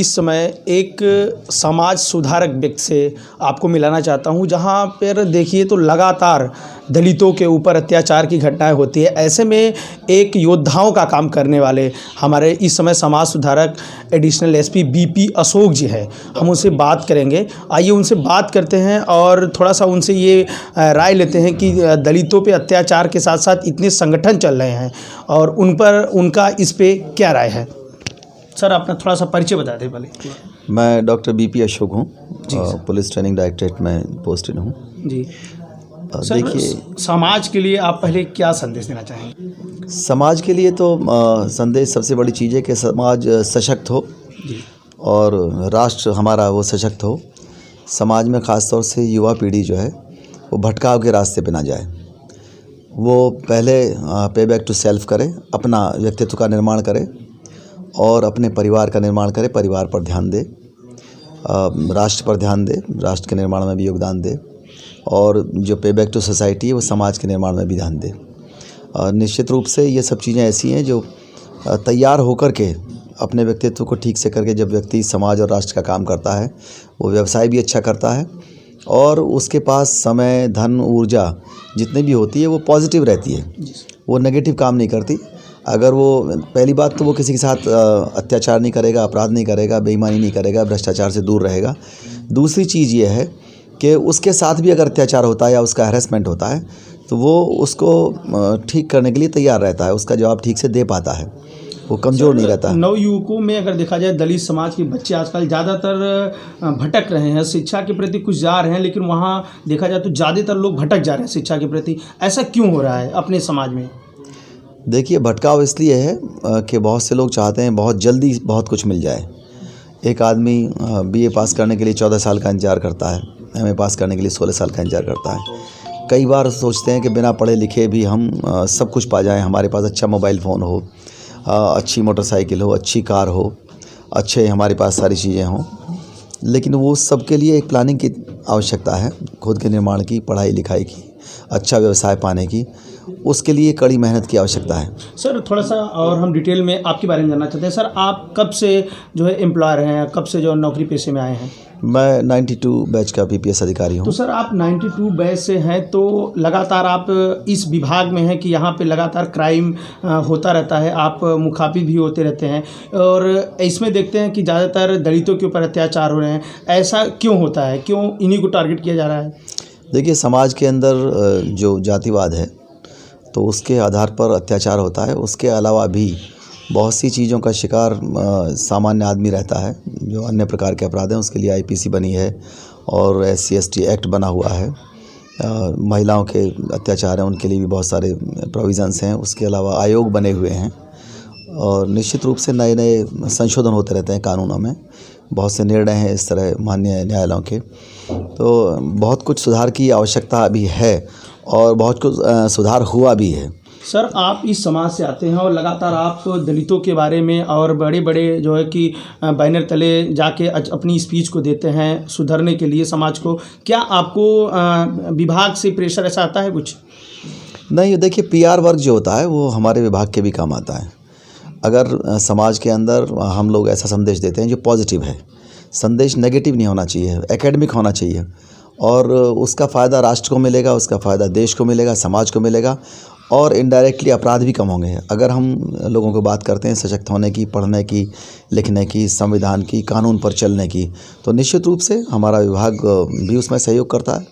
इस समय एक समाज सुधारक व्यक्ति से आपको मिलाना चाहता हूं, जहां पर देखिए तो लगातार दलितों के ऊपर अत्याचार की घटनाएं होती है। ऐसे में एक योद्धाओं का काम करने वाले हमारे इस समय समाज सुधारक एडिशनल एसपी बीपी अशोक जी हैं। हम उनसे बात करेंगे, आइए उनसे बात करते हैं और थोड़ा सा उनसे ये राय लेते हैं कि दलितों पे अत्याचार के साथ साथ इतने संगठन चल रहे हैं और उन पर उनका इस पे क्या राय है। सर, अपना थोड़ा सा परिचय बता दें पहले। मैं डॉक्टर बीपी अशोक हूँ, पुलिस ट्रेनिंग डायरेक्टरेट में पोस्टेड हूँ जी। देखिए, समाज के लिए आप पहले क्या संदेश देना चाहेंगे? समाज के लिए तो संदेश सबसे बड़ी चीज़ है कि समाज सशक्त हो और राष्ट्र हमारा वो सशक्त हो। समाज में ख़ास तौर से युवा पीढ़ी जो है वो भटकाव के रास्ते पे ना जाए। वो पहले पे बैक टू सेल्फ करे, अपना व्यक्तित्व का निर्माण करे और अपने परिवार का निर्माण करे, परिवार पर ध्यान दे, राष्ट्र पर ध्यान दे, राष्ट्र के निर्माण में भी योगदान दे और जो पे बैक टू सोसाइटी है वो समाज के निर्माण में भी ध्यान दे। निश्चित रूप से ये सब चीज़ें ऐसी हैं जो तैयार होकर के अपने व्यक्तित्व को ठीक से करके जब व्यक्ति समाज और राष्ट्र का काम करता है वो व्यवसाय भी अच्छा करता है और उसके पास समय, धन, ऊर्जा जितनी भी होती है वो पॉजिटिव रहती है, वो नेगेटिव काम नहीं करती। अगर वो पहली बात तो वो किसी के साथ अत्याचार नहीं करेगा, अपराध नहीं करेगा, बेईमानी नहीं करेगा, भ्रष्टाचार से दूर रहेगा। दूसरी चीज़ ये है कि उसके साथ भी अगर अत्याचार होता है या उसका हैरेसमेंट होता है तो वो उसको ठीक करने के लिए तैयार रहता है, उसका जवाब ठीक से दे पाता है, वो कमज़ोर नहीं रहता। नवयुवकों में अगर देखा जाए, दलित समाज के बच्चे आजकल ज़्यादातर भटक रहे हैं, शिक्षा के प्रति कुछ जा रहे हैं, लेकिन वहाँ देखा जाए तो ज़्यादातर लोग भटक जा रहे हैं शिक्षा के प्रति। ऐसा क्यों हो रहा है अपने समाज में? देखिए, भटकाव इसलिए है कि बहुत से लोग चाहते हैं बहुत जल्दी बहुत कुछ मिल जाए। एक आदमी बीए पास करने के लिए 14 साल का इंतजार करता है, एमए पास करने के लिए 16 साल का इंतजार करता है। कई बार सोचते हैं कि बिना पढ़े लिखे भी हम सब कुछ पा जाएं, हमारे पास अच्छा मोबाइल फ़ोन हो, अच्छी मोटरसाइकिल हो, अच्छी कार हो, अच्छे हमारे पास सारी चीज़ें हों, लेकिन वो सब के लिए एक प्लानिंग की आवश्यकता है, खुद के निर्माण की, पढ़ाई लिखाई की, अच्छा व्यवसाय पाने की, उसके लिए कड़ी मेहनत की आवश्यकता है। सर, थोड़ा सा और हम डिटेल में आपके बारे में जानना चाहते हैं। सर, आप कब से जो है एम्प्लॉयर हैं, कब से जो नौकरी पेशे में आए हैं? मैं 92 बैच का पीपीएस अधिकारी हूँ। तो सर, आप 92 बैच से हैं तो लगातार आप इस विभाग में हैं कि यहाँ पे लगातार क्राइम होता रहता है, आप मुखाफिज भी होते रहते हैं और इसमें देखते हैं कि ज़्यादातर दलितों के ऊपर अत्याचार हो रहे हैं। ऐसा क्यों होता है, क्यों इन्हीं को टारगेट किया जा रहा है? देखिए, समाज के अंदर जो जातिवाद है तो उसके आधार पर अत्याचार होता है। उसके अलावा भी बहुत सी चीज़ों का शिकार सामान्य आदमी रहता है। जो अन्य प्रकार के अपराध हैं उसके लिए आईपीसी बनी है और SC/ST एक्ट बना हुआ है। महिलाओं के अत्याचार हैं उनके लिए भी बहुत सारे प्रोविज़न्स हैं। उसके अलावा आयोग बने हुए हैं और निश्चित रूप से नए नए संशोधन होते रहते हैं कानूनों में। बहुत से निर्णय हैं इस तरह माननीय न्यायालयों के। तो बहुत कुछ सुधार की आवश्यकता अभी है और बहुत कुछ सुधार हुआ भी है। सर, आप इस समाज से आते हैं और लगातार आप दलितों के बारे में और बड़े बड़े जो है कि बैनर तले जाके अपनी स्पीच को देते हैं सुधरने के लिए समाज को। क्या आपको विभाग से प्रेशर ऐसा आता है कुछ? नहीं, देखिए, PR वर्क जो होता है वो हमारे विभाग के भी काम आता है। अगर समाज के अंदर हम लोग ऐसा संदेश देते हैं जो पॉजिटिव है, संदेश नेगेटिव नहीं होना चाहिए, एकेडमिक होना चाहिए और उसका फ़ायदा राष्ट्र को मिलेगा, उसका फ़ायदा देश को मिलेगा, समाज को मिलेगा और इनडायरेक्टली अपराध भी कम होंगे। अगर हम लोगों को बात करते हैं सशक्त होने की, पढ़ने की, लिखने की, संविधान की, कानून पर चलने की, तो निश्चित रूप से हमारा विभाग भी उसमें सहयोग करता है।